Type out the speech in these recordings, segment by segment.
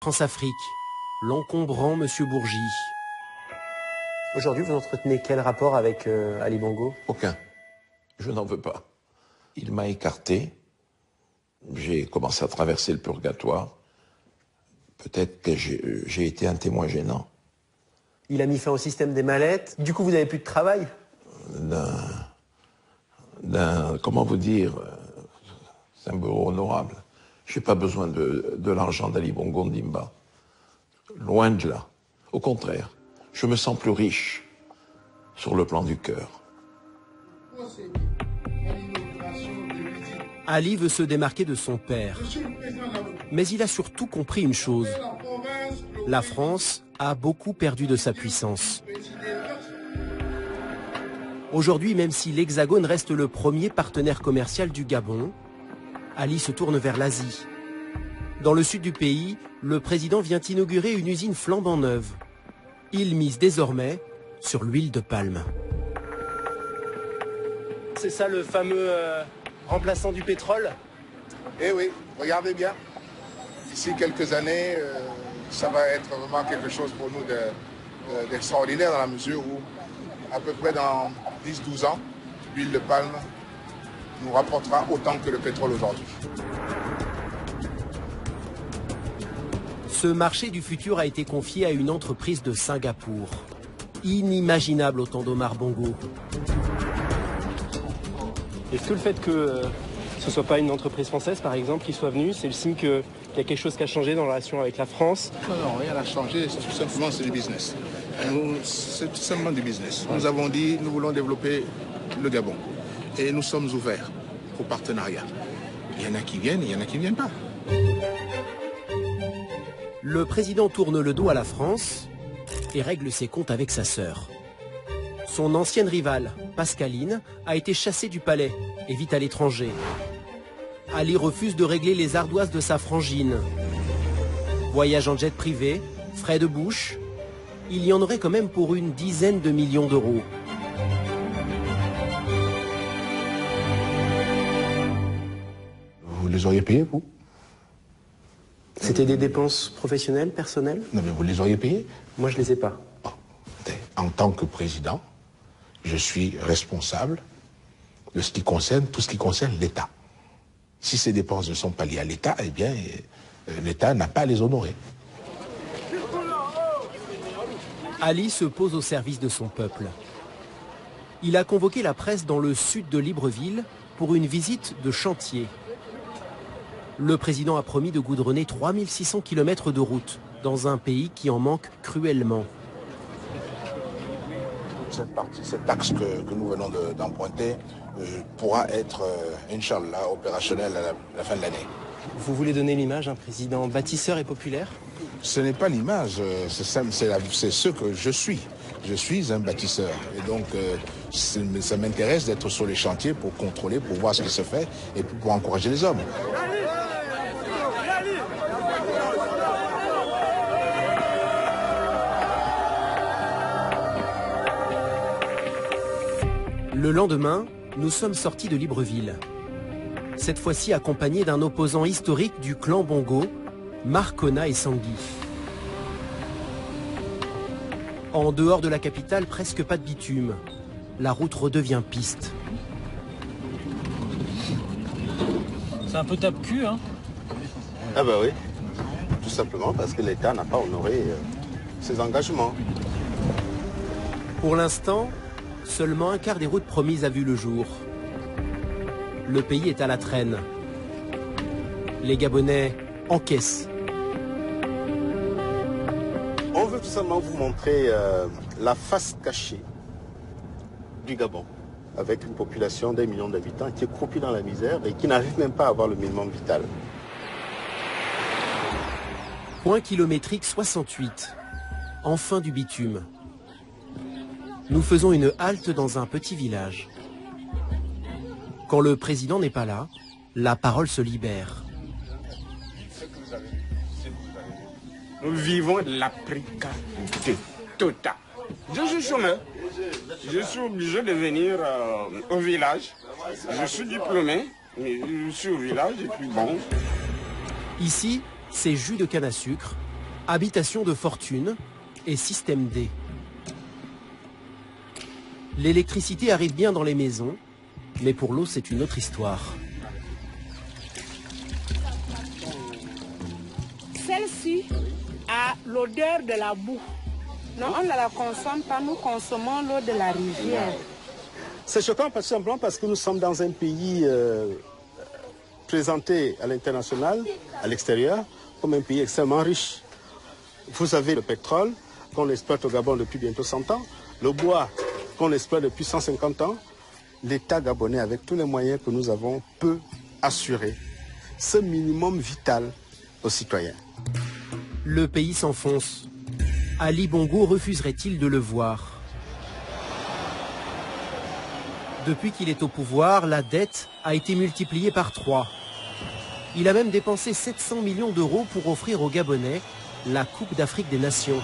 France-Afrique, l'encombrant Monsieur Bourgi. Aujourd'hui, vous entretenez quel rapport avec Ali Bongo? Aucun. Je n'en veux pas. Il m'a écarté. J'ai commencé à traverser le purgatoire. Peut-être que j'ai été un témoin gênant. Il a mis fin au système des mallettes. Du coup, vous n'avez plus de travail? Comment vous dire, c'est un bureau honorable. Je n'ai pas besoin de l'argent d'Ali Bongo Ndimba. Loin de là. Au contraire, je me sens plus riche sur le plan du cœur. Ali veut se démarquer de son père. Mais il a surtout compris une chose. La France a beaucoup perdu de sa puissance. Aujourd'hui, même si l'Hexagone reste le premier partenaire commercial du Gabon, Ali se tourne vers l'Asie. Dans le sud du pays, le président vient inaugurer une usine flambant neuve. Il mise désormais sur l'huile de palme. C'est ça le fameux remplaçant du pétrole? Eh oui, regardez bien. D'ici quelques années, ça va être vraiment quelque chose pour nous d'extraordinaire dans la mesure où, à peu près dans 10-12 ans, l'huile de palme nous rapportera autant que le pétrole aujourd'hui. Ce marché du futur a été confié à une entreprise de Singapour. Inimaginable au temps d'Omar Bongo. Est-ce que le fait que ce ne soit pas une entreprise française, par exemple, qui soit venue, c'est le signe qu'il y a quelque chose qui a changé dans la relation avec la France? Non, rien n'a changé, tout simplement c'est du business. C'est tout simplement du business. Nous avons dit, nous voulons développer le Gabon. Et nous sommes ouverts au partenariat. Il y en a qui viennent, il y en a qui ne viennent pas. Le président tourne le dos à la France et règle ses comptes avec sa sœur. Son ancienne rivale, Pascaline, a été chassée du palais et vit à l'étranger. Ali refuse de régler les ardoises de sa frangine. Voyage en jet privé, frais de bouche, il y en aurait quand même pour une dizaine de millions d'euros. Vous les auriez payés, vous? C'était des dépenses professionnelles, personnelles? Non, mais vous les auriez payés? Moi, je les ai pas. Bon, en tant que président, je suis responsable de ce qui concerne, tout ce qui concerne l'État. Si ces dépenses ne sont pas liées à l'État, eh bien, l'État n'a pas à les honorer. Ali se pose au service de son peuple. Il a convoqué la presse dans le sud de Libreville pour une visite de chantier. Le président a promis de goudronner 3600 km de route dans un pays qui en manque cruellement. Cet axe que nous venons d'emprunter pourra être, Inch'Allah, opérationnel à la fin de l'année. Vous voulez donner l'image d'un président bâtisseur et populaire? Ce n'est pas l'image, c'est ce que je suis. Je suis un bâtisseur. Et donc, ça m'intéresse d'être sur les chantiers pour contrôler, pour voir ce qui se fait et pour encourager les hommes. Le lendemain, nous sommes sortis de Libreville. Cette fois-ci accompagnés d'un opposant historique du clan Bongo, Marcona et Sangui. En dehors de la capitale, presque pas de bitume. La route redevient piste. C'est un peu tape-cul, hein? Ah bah oui, tout simplement parce que l'État n'a pas honoré ses engagements. Pour l'instant, seulement un quart des routes promises a vu le jour. Le pays est à la traîne. Les Gabonais encaissent. On veut tout simplement vous montrer la face cachée du Gabon, avec une population d'1 million d'habitants qui est croupie dans la misère et qui n'arrive même pas à avoir le minimum vital. Point kilométrique 68. Enfin du bitume. Nous faisons une halte dans un petit village. Quand le président n'est pas là, la parole se libère. Nous vivons la précarité totale. Je suis chômeur. Je suis obligé de venir au village. Je suis diplômé, mais je suis au village et puis bon. Ici, c'est jus de canne à sucre, Habitation de fortune et système D. L'électricité arrive bien dans les maisons, mais pour l'eau, c'est une autre histoire. Celle-ci a l'odeur de la boue. Non, on ne la consomme pas, nous consommons l'eau de la rivière. C'est choquant tout simplement parce que nous sommes dans un pays présenté à l'international, à l'extérieur, comme un pays extrêmement riche. Vous avez le pétrole qu'on exploite au Gabon depuis bientôt 100 ans, le bois qu'on exploite depuis 150 ans. L'État gabonais, avec tous les moyens que nous avons, peut assurer ce minimum vital aux citoyens. Le pays s'enfonce. Ali Bongo refuserait-il de le voir? Depuis qu'il est au pouvoir, la dette a été multipliée par 3. Il a même dépensé 700 millions d'euros pour offrir aux Gabonais la Coupe d'Afrique des Nations.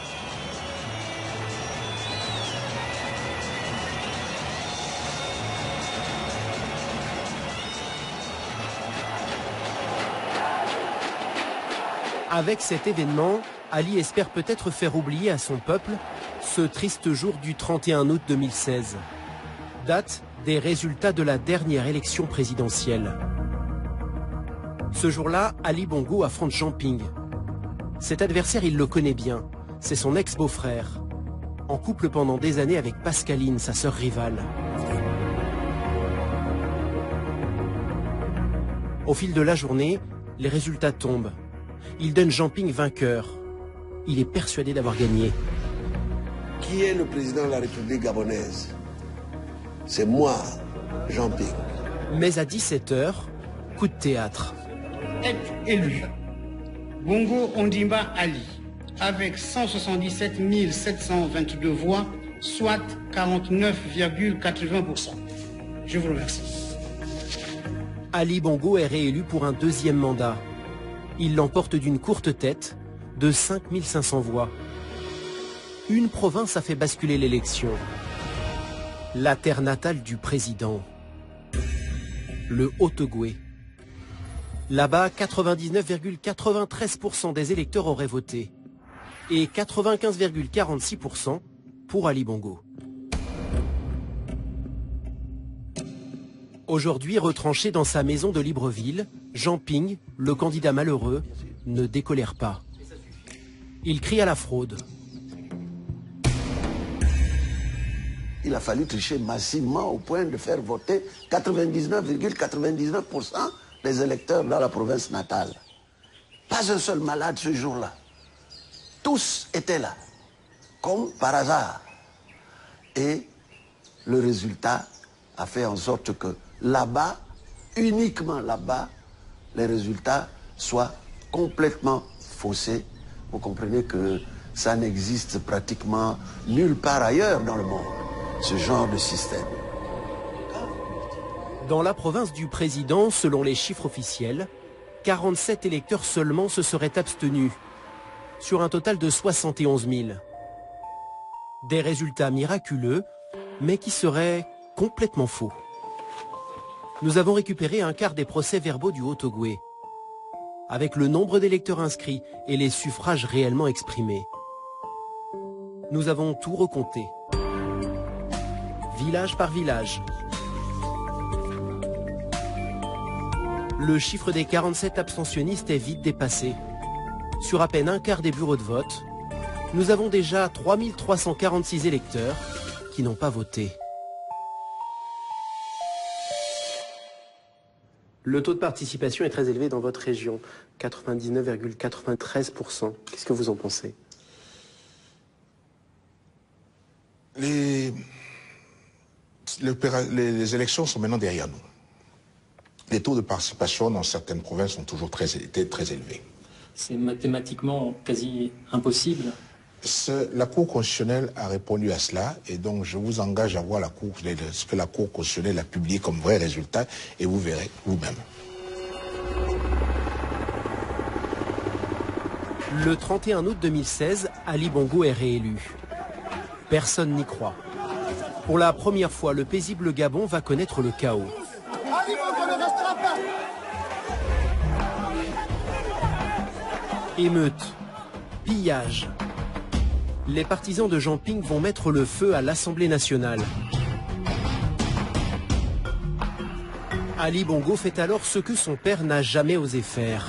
Avec cet événement, Ali espère peut-être faire oublier à son peuple ce triste jour du 31 août 2016, date des résultats de la dernière élection présidentielle. Ce jour-là, Ali Bongo affronte Jean Ping. Cet adversaire, il le connaît bien, c'est son ex-beau-frère, en couple pendant des années avec Pascaline, sa sœur rivale. Au fil de la journée, les résultats tombent. Il donne Jean Ping vainqueur. Il est persuadé d'avoir gagné. Qui est le président de la République gabonaise? C'est moi, Jean Ping. Mais à 17 h, coup de théâtre. Est élu Bongo Ondimba Ali avec 177 722 voix, soit 49,80%. Je vous remercie. Ali Bongo est réélu pour un deuxième mandat. Il l'emporte d'une courte tête de 5500 voix. Une province a fait basculer l'élection. La terre natale du président. Le Haut-Ogooué. Là-bas, 99,93% des électeurs auraient voté. Et 95,46% pour Ali Bongo. Aujourd'hui retranché dans sa maison de Libreville, Jean Ping, le candidat malheureux, ne décolère pas. Il crie à la fraude. Il a fallu tricher massivement au point de faire voter 99,99% des électeurs dans la province natale. Pas un seul malade ce jour-là. Tous étaient là, comme par hasard. Et le résultat a fait en sorte que là-bas, uniquement là-bas, les résultats soient complètement faussés. Vous comprenez que ça n'existe pratiquement nulle part ailleurs dans le monde, ce genre de système. Dans la province du président, selon les chiffres officiels, 47 électeurs seulement se seraient abstenus, sur un total de 71 000. Des résultats miraculeux, mais qui seraient complètement faux. Nous avons récupéré un quart des procès-verbaux du Haut-Ogooué, avec le nombre d'électeurs inscrits et les suffrages réellement exprimés. Nous avons tout recompté, village par village. Le chiffre des 47 abstentionnistes est vite dépassé. Sur à peine un quart des bureaux de vote, nous avons déjà 3346 électeurs qui n'ont pas voté. Le taux de participation est très élevé dans votre région, 99,93%. Qu'est-ce que vous en pensez? Les élections sont maintenant derrière nous. Les taux de participation dans certaines provinces ont toujours été très élevés. C'est mathématiquement quasi impossible. La Cour constitutionnelle a répondu à cela et donc je vous engage à voir ce que la Cour constitutionnelle a publié comme vrai résultat et vous verrez vous-même. Le 31 août 2016, Ali Bongo est réélu. Personne n'y croit. Pour la première fois, le paisible Gabon va connaître le chaos. Ali Bongo ne restera pas. Émeutes, Pillage. Les partisans de Jean Ping vont mettre le feu à l'Assemblée nationale. Ali Bongo fait alors ce que son père n'a jamais osé faire.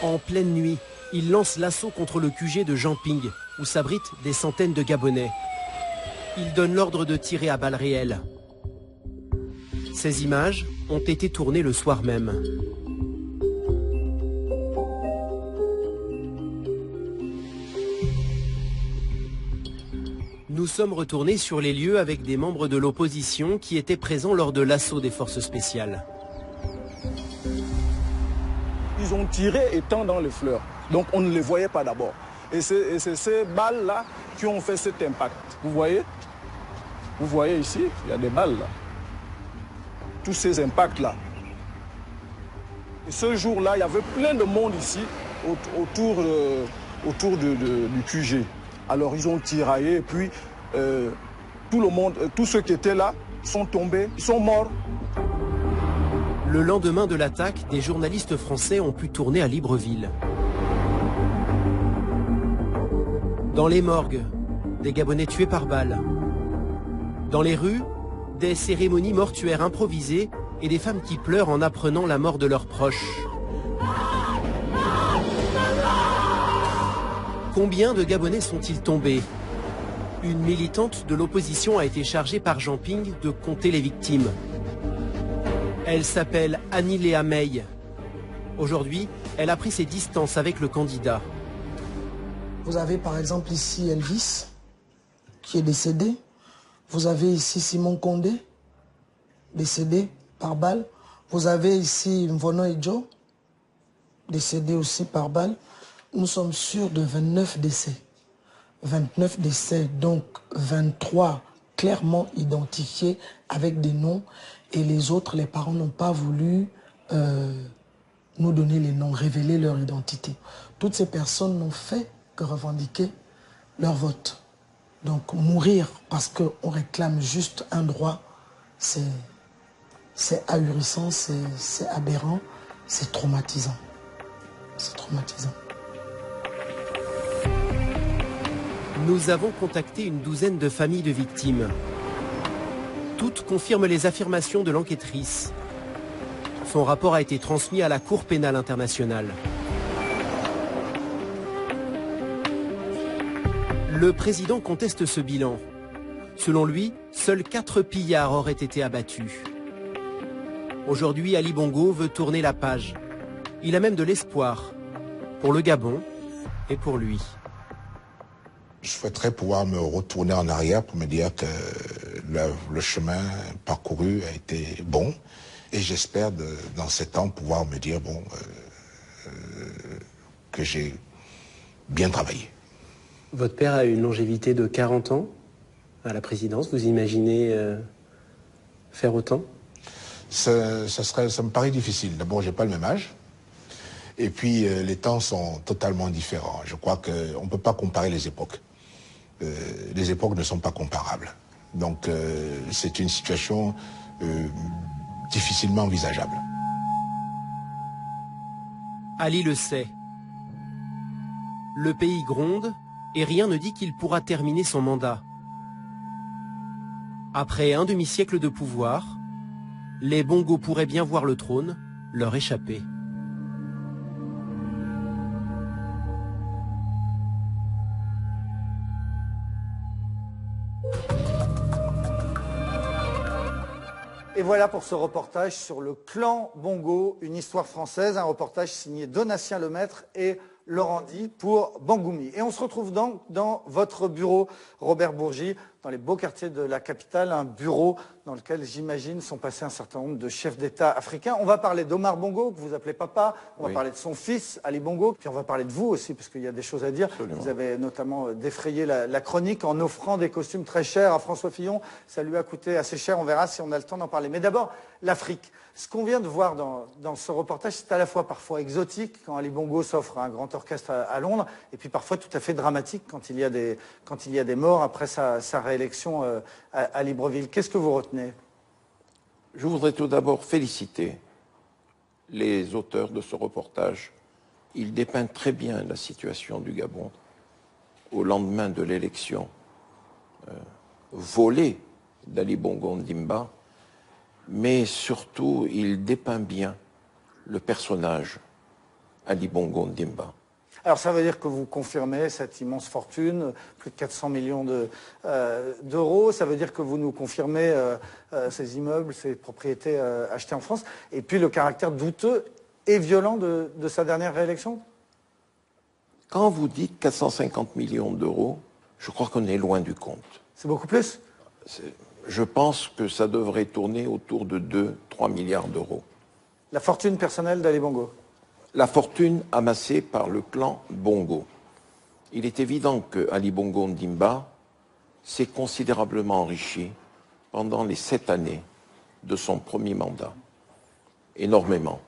En pleine nuit, il lance l'assaut contre le QG de Jean Ping, où s'abritent des centaines de Gabonais. Il donne l'ordre de tirer à balles réelles. Ces images ont été tournées le soir même. Nous sommes retournés sur les lieux avec des membres de l'opposition qui étaient présents lors de l'assaut des forces spéciales. Ils ont tiré étant dans les fleurs, donc on ne les voyait pas d'abord. Et c'est ces balles-là qui ont fait cet impact. Vous voyez ici, il y a des balles là. Tous ces impacts-là. Et ce jour-là, il y avait plein de monde ici autour du QG. Alors ils ont tiraillé et puis tout le monde, tous ceux qui étaient là sont tombés, ils sont morts. Le lendemain de l'attaque, des journalistes français ont pu tourner à Libreville. Dans les morgues, des Gabonais tués par balles. Dans les rues, des cérémonies mortuaires improvisées et des femmes qui pleurent en apprenant la mort de leurs proches. Combien de Gabonais sont-ils tombés? Une militante de l'opposition a été chargée par Jean Ping de compter les victimes. Elle s'appelle Annie Léa May. Aujourd'hui, elle a pris ses distances avec le candidat. Vous avez par exemple ici Elvis, qui est décédé. Vous avez ici Simon Condé, décédé par balle. Vous avez ici Mvono Edjo, décédé aussi par balle. Nous sommes sûrs de 29 décès. 29 décès, donc 23 clairement identifiés avec des noms. Et les autres, les parents n'ont pas voulu nous donner les noms, révéler leur identité. Toutes ces personnes n'ont fait que revendiquer leur vote. Donc mourir parce qu'on réclame juste un droit, c'est ahurissant, c'est aberrant, c'est traumatisant. C'est traumatisant. Nous avons contacté une douzaine de familles de victimes. Toutes confirment les affirmations de l'enquêtrice. Son rapport a été transmis à la Cour pénale internationale. Le président conteste ce bilan. Selon lui, seuls 4 pillards auraient été abattus. Aujourd'hui, Ali Bongo veut tourner la page. Il a même de l'espoir pour le Gabon et pour lui. Je souhaiterais pouvoir me retourner en arrière pour me dire que le chemin parcouru a été bon. Et j'espère dans 7 ans pouvoir me dire que j'ai bien travaillé. Votre père a une longévité de 40 ans à la présidence. Vous imaginez faire autant? Ça me paraît difficile. D'abord, j'ai pas le même âge. Et puis, les temps sont totalement différents. Je crois qu'on ne peut pas comparer les époques. Les époques ne sont pas comparables. Donc, c'est une situation difficilement envisageable. Ali le sait. Le pays gronde et rien ne dit qu'il pourra terminer son mandat. Après un demi-siècle de pouvoir, les Bongo pourraient bien voir le trône leur échapper. Et voilà pour ce reportage sur le clan Bongo, une histoire française, un reportage signé Donatien Lemaître et Laurent Di pour Bangoumi. Et on se retrouve donc dans votre bureau, Robert Bourgi, dans les beaux quartiers de la capitale, un bureau dans lequel, j'imagine, sont passés un certain nombre de chefs d'État africains. On va parler d'Omar Bongo, que vous appelez papa, on va parler de son fils, Ali Bongo, puis on va parler de vous aussi, parce qu'il y a des choses à dire. Absolument. Vous avez notamment défrayé la chronique en offrant des costumes très chers à François Fillon. Ça lui a coûté assez cher, on verra si on a le temps d'en parler. Mais d'abord, l'Afrique. Ce qu'on vient de voir dans ce reportage, c'est à la fois parfois exotique, quand Ali Bongo s'offre un grand orchestre à Londres, et puis parfois tout à fait dramatique quand il y a des morts après sa réélection à Libreville. Qu'est-ce que vous retenez? Je voudrais tout d'abord féliciter les auteurs de ce reportage. Il dépeint très bien la situation du Gabon au lendemain de l'élection volée d'Ali Bongo Ondimba, mais surtout il dépeint bien le personnage Ali Bongo Ondimba. Alors ça veut dire que vous confirmez cette immense fortune, plus de 400 millions d'euros, ça veut dire que vous nous confirmez ces immeubles, ces propriétés achetées en France, et puis le caractère douteux et violent de sa dernière réélection? Quand vous dites 450 millions d'euros, je crois qu'on est loin du compte. C'est beaucoup plus? Je pense que ça devrait tourner autour de 2-3 milliards d'euros. La fortune personnelle d'Ali Bongo? La fortune amassée par le clan Bongo. Il est évident que Ali Bongo Ondimba s'est considérablement enrichi pendant les 7 années de son premier mandat. Énormément.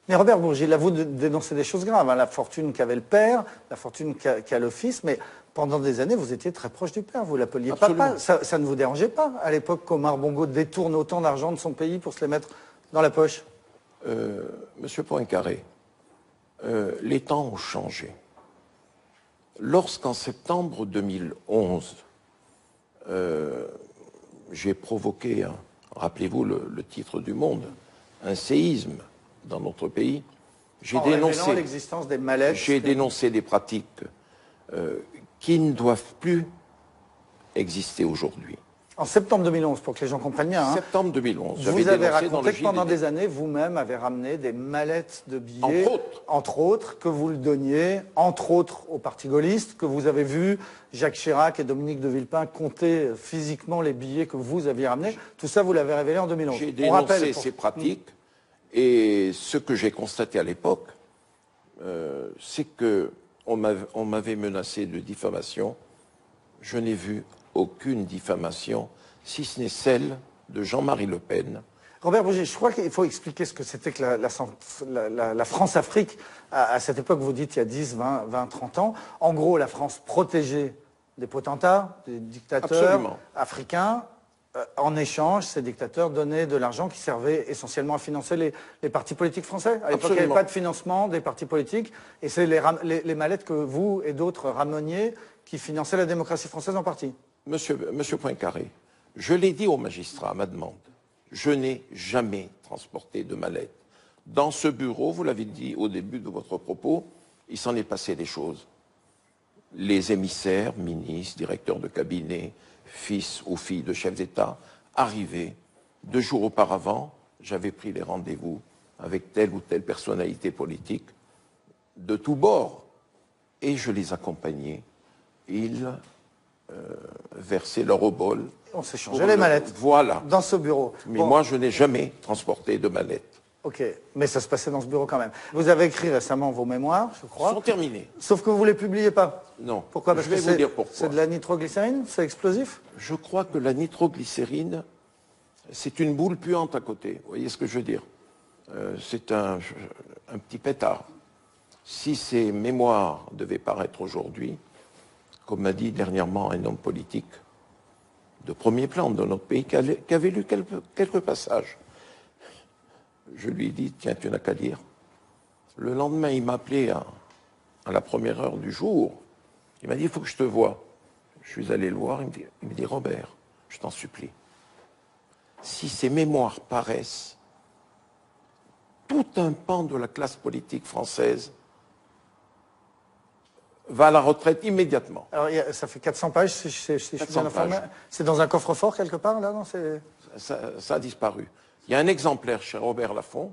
Mais Robert Bourgi, là vous dénoncez des choses graves, hein, la fortune qu'avait le père, la fortune qu'a le fils, mais pendant des années vous étiez très proche du père, vous l'appeliez papa. Ça ne vous dérangeait pas à l'époque qu'Omar Bongo détourne autant d'argent de son pays pour se les mettre dans la poche? Monsieur Poincaré, les temps ont changé. Lorsqu'en septembre 2011, j'ai provoqué, rappelez-vous le titre du Monde, un séisme dans notre pays, j'ai dénoncé l'existence des mallettes. J'ai dénoncé des pratiques qui ne doivent plus exister aujourd'hui. En septembre 2011, pour que les gens comprennent bien. Septembre 2011. Vous avez raconté que pendant des années, vous-même avez ramené des mallettes de billets, entre autres, que vous le donniez, entre autres au parti gaulliste, que vous avez vu Jacques Chirac et Dominique de Villepin compter physiquement les billets que vous aviez ramenés. Tout ça, vous l'avez révélé en 2011. J'ai dénoncé ces pratiques et ce que j'ai constaté à l'époque, c'est qu'on m'avait menacé de diffamation. Je n'ai vu aucune diffamation, si ce n'est celle de Jean-Marie Le Pen. Robert Bourgi, je crois qu'il faut expliquer ce que c'était que la France-Afrique à cette époque, vous dites il y a 10, 20, 30 ans. En gros, la France protégeait des potentats, des dictateurs africains. En échange, ces dictateurs donnaient de l'argent qui servait essentiellement à financer les partis politiques français. À l'époque, il n'y avait pas de financement des partis politiques. Et c'est les mallettes que vous et d'autres rameniez qui finançaient la démocratie française en partie. Monsieur Poincaré, je l'ai dit au magistrat à ma demande, je n'ai jamais transporté de mallette. Dans ce bureau, vous l'avez dit au début de votre propos, il s'en est passé des choses. Les émissaires, ministres, directeurs de cabinet, fils ou filles de chefs d'État, arrivaient. 2 jours auparavant, j'avais pris les rendez-vous avec telle ou telle personnalité politique de tous bords. Et je les accompagnais. Ils versaient leur obol. On s'échangeait les mallettes. Voilà. Dans ce bureau. Mais moi, je n'ai jamais transporté de mallette. Ok, mais ça se passait dans ce bureau quand même. Vous avez écrit récemment vos mémoires, je crois. Ils sont terminés. Sauf que vous ne les publiez pas. Non. Pourquoi? Parce je vais vous dire pourquoi. C'est de la nitroglycérine? C'est explosif? Je crois que la nitroglycérine, c'est une boule puante à côté. Vous voyez ce que je veux dire? C'est un petit pétard. Si ces mémoires devaient paraître aujourd'hui, comme m'a dit dernièrement un homme politique de premier plan de notre pays, qui avait lu quelques passages, je lui ai dit, tiens, tu n'as qu'à lire. Le lendemain, il m'a appelé à la première heure du jour. Il m'a dit, il faut que je te voie. Je suis allé le voir, il me dit, Robert, je t'en supplie, si ces mémoires paraissent, tout un pan de la classe politique française va à la retraite immédiatement. Alors, ça fait 400 pages, si je suis bien informé. C'est dans un coffre-fort quelque part, là, non? Ça a disparu. Il y a un exemplaire chez Robert Laffont,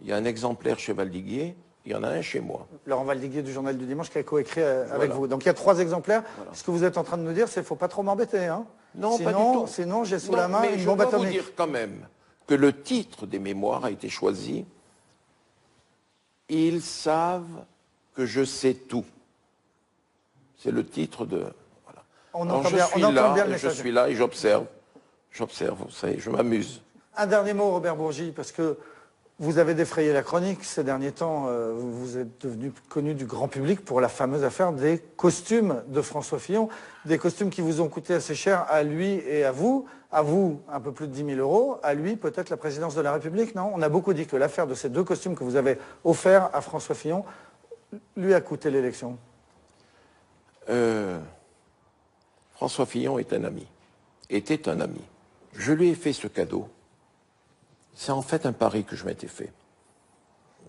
il y a un exemplaire chez Valdiguier, il y en a un chez moi. Laurent Valdiguier du Journal du Dimanche qui a coécrit avec vous. Donc il y a 3 exemplaires. Voilà. Ce que vous êtes en train de nous dire, c'est qu'il ne faut pas trop m'embêter. Hein? Non, pas du tout. Sinon, j'ai sous la main une bombe atomique. Je dois vous dire quand même que le titre des mémoires a été choisi. Ils savent que je sais tout. C'est le titre de... Voilà. On entend bien le message. Je suis là et j'observe. J'observe, vous savez, je m'amuse. Un dernier mot, Robert Bourgi, parce que vous avez défrayé la chronique ces derniers temps. Vous êtes devenu connu du grand public pour la fameuse affaire des costumes de François Fillon. Des costumes qui vous ont coûté assez cher à lui et à vous. À vous, un peu plus de 10 000 euros. À lui, peut-être la présidence de la République, non? On a beaucoup dit que l'affaire de ces 2 costumes que vous avez offerts à François Fillon lui a coûté l'élection. François Fillon est un ami, était un ami. Je lui ai fait ce cadeau. C'est en fait un pari que je m'étais fait.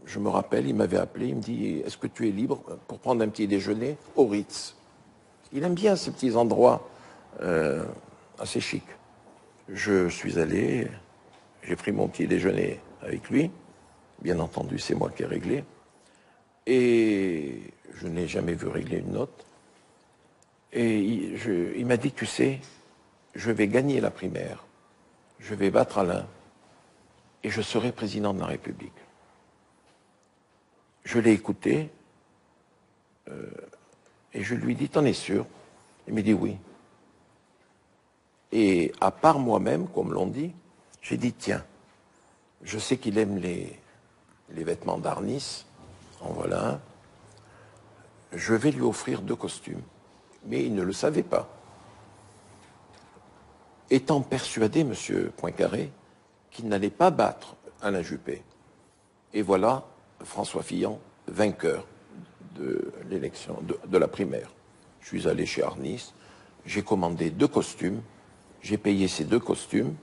Je me rappelle, il m'avait appelé, il me dit « Est-ce que tu es libre pour prendre un petit déjeuner au Ritz ?» Il aime bien ces petits endroits assez chics. Je suis allé, j'ai pris mon petit déjeuner avec lui. Bien entendu, c'est moi qui ai réglé. Et je n'ai jamais vu régler une note. Et il m'a dit, tu sais, je vais gagner la primaire, je vais battre Alain, et je serai président de la République. Je l'ai écouté, et je lui ai dit, t'en es sûr? Il m'a dit oui. Et à part moi-même, comme l'on dit, j'ai dit, tiens, je sais qu'il aime les vêtements d'Arnis, en voilà un, je vais lui offrir 2 costumes. Mais il ne le savait pas. Étant persuadé, M. Poincaré, qu'il n'allait pas battre Alain Juppé. Et voilà François Fillon, vainqueur de l'élection, de la primaire. Je suis allé chez Arnis, j'ai commandé 2 costumes, j'ai payé ces 2 costumes,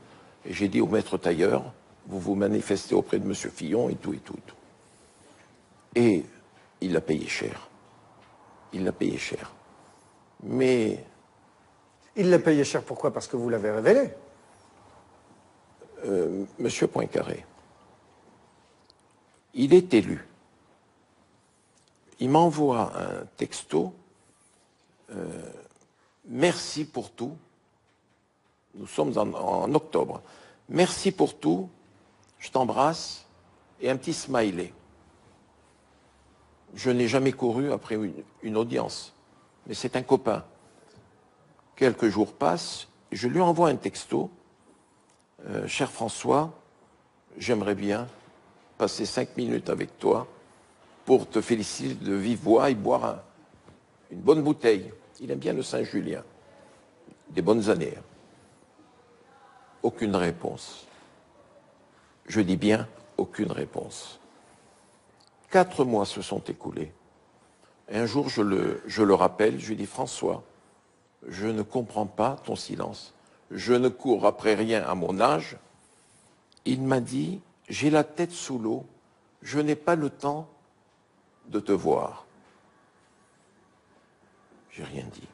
et j'ai dit au maître tailleur, vous vous manifestez auprès de M. Fillon, et tout, et tout, et tout. Et il l'a payé cher. Il l'a payé cher. Mais... Il l'a payé cher, pourquoi? Parce que vous l'avez révélé. Monsieur Poincaré, il est élu. Il m'envoie un texto, merci pour tout. Nous sommes en octobre. Merci pour tout, je t'embrasse, et un petit smiley. Je n'ai jamais couru après une audience, mais c'est un copain. Quelques jours passent, je lui envoie un texto. Cher François, j'aimerais bien passer 5 minutes avec toi pour te féliciter de vive voix et boire une bonne bouteille. Il aime bien le Saint-Julien. Des bonnes années. Aucune réponse. Je dis bien aucune réponse. 4 mois se sont écoulés. Et un jour, je le rappelle, je lui dis, François, je ne comprends pas ton silence. Je ne cours après rien à mon âge. Il m'a dit, j'ai la tête sous l'eau, je n'ai pas le temps de te voir. J'ai rien dit.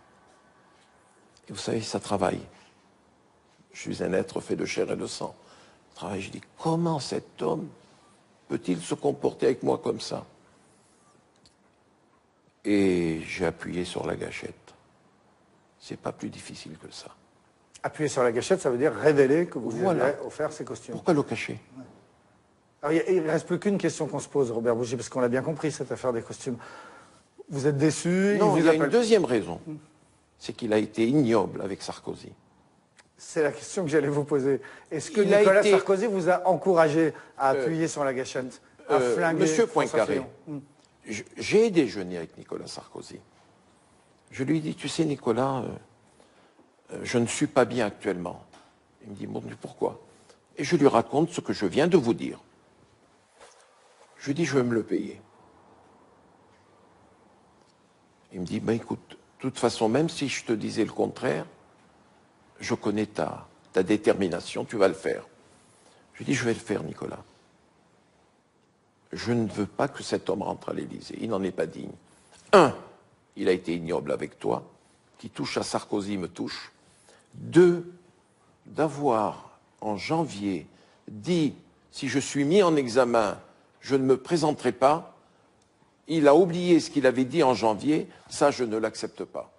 Et vous savez, ça travaille. Je suis un être fait de chair et de sang. Ça travaille. Je dis, comment cet homme peut-il se comporter avec moi comme ça? Et j'ai appuyé sur la gâchette. C'est pas plus difficile que ça. Appuyer sur la gâchette, ça veut dire révéler que vous lui avez offert ces costumes. Pourquoi le cacher? Alors, il ne reste plus qu'une question qu'on se pose, Robert Bougie, parce qu'on a bien compris cette affaire des costumes. Vous êtes déçu? Non, il y a une deuxième raison. C'est qu'il a été ignoble avec Sarkozy. C'est la question que j'allais vous poser. Est-ce que Nicolas Sarkozy vous a encouragé à appuyer sur la gâchette, à flinguer Monsieur François Poincaré, Fillon? j'ai déjeuné avec Nicolas Sarkozy. Je lui ai dit, tu sais Nicolas, je ne suis pas bien actuellement. Il me dit, bon, pourquoi? Et je lui raconte ce que je viens de vous dire. Je lui dis, je vais me le payer. Il me dit, ben écoute, de toute façon, même si je te disais le contraire, je connais ta détermination, tu vas le faire. Je lui dis, je vais le faire, Nicolas. Je ne veux pas que cet homme rentre à l'Élysée. Il n'en est pas digne. 1, il a été ignoble avec toi. Qui touche à Sarkozy me touche. 2, d'avoir, en janvier, dit, si je suis mis en examen, je ne me présenterai pas. Il a oublié ce qu'il avait dit en janvier. Ça, je ne l'accepte pas.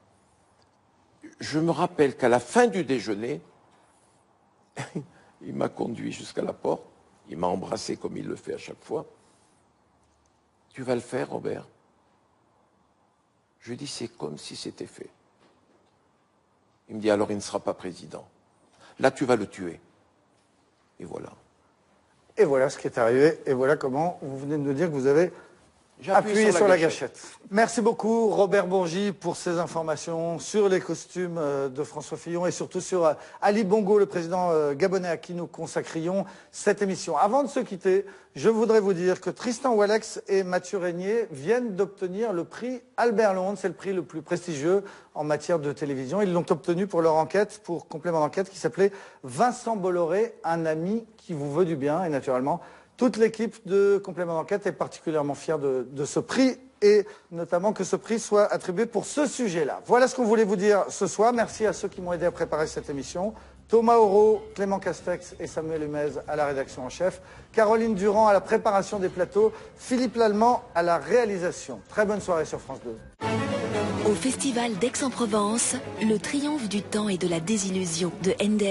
Je me rappelle qu'à la fin du déjeuner, il m'a conduit jusqu'à la porte. Il m'a embrassé comme il le fait à chaque fois. Tu vas le faire, Robert? Je lui dis, c'est comme si c'était fait. Il me dit, alors il ne sera pas président. Là, tu vas le tuer. Et voilà. Et voilà ce qui est arrivé. Et voilà comment vous venez de nous dire que vous avez Appuyez sur la gâchette. Merci beaucoup Robert Bourgi pour ces informations sur les costumes de François Fillon et surtout sur Ali Bongo, le président gabonais à qui nous consacrions cette émission. Avant de se quitter, je voudrais vous dire que Tristan Ouellex et Mathieu Régnier viennent d'obtenir le prix Albert Londres. C'est le prix le plus prestigieux en matière de télévision. Ils l'ont obtenu pour leur enquête, pour complément d'enquête qui s'appelait Vincent Bolloré, un ami qui vous veut du bien. Et naturellement, toute l'équipe de complément d'enquête est particulièrement fière de ce prix et notamment que ce prix soit attribué pour ce sujet-là. Voilà ce qu'on voulait vous dire ce soir. Merci à ceux qui m'ont aidé à préparer cette émission. Thomas Auro, Clément Castex et Samuel Humez à la rédaction en chef. Caroline Durand à la préparation des plateaux. Philippe Lallemand à la réalisation. Très bonne soirée sur France 2. Au Festival d'Aix-en-Provence, le triomphe du temps et de la désillusion de NDR.